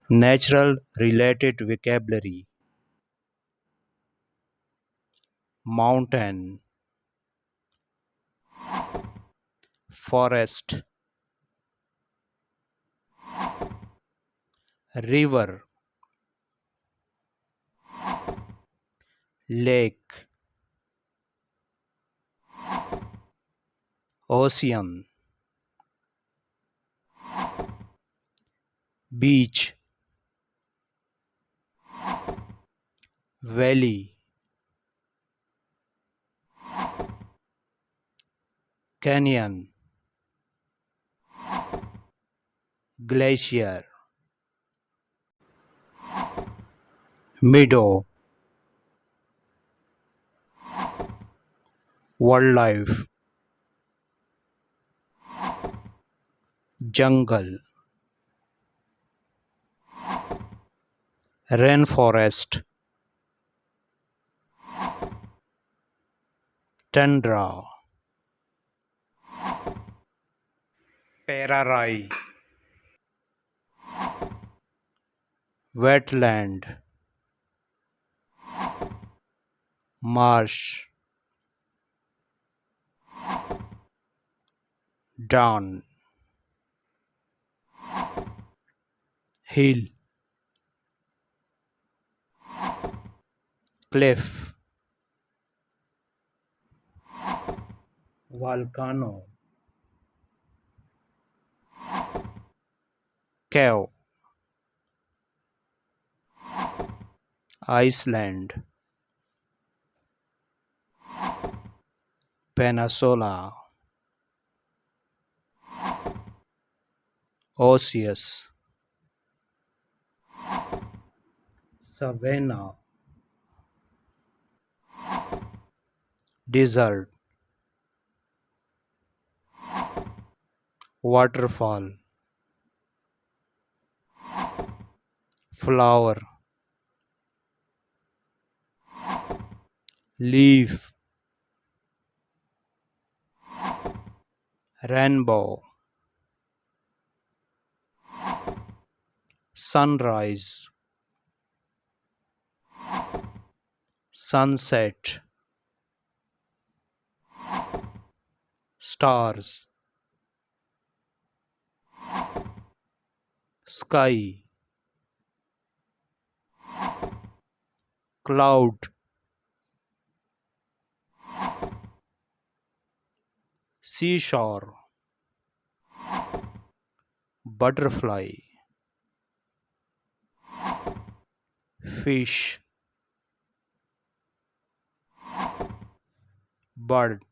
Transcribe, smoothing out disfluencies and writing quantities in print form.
Natural related vocabulary: mountain, forest, river, lake, ocean, beach, valley, canyon, glacier, meadow, wildlife, jungle, rainforest, tundra, prairie, wetland, marsh, down, hill, cliff, volcano, cave, Iceland, peninsula, Osseous, savanna, desert, waterfall, flower, leaf, rainbow, sunrise, sunset, stars, sky, cloud, seashore, butterfly, fish, bird,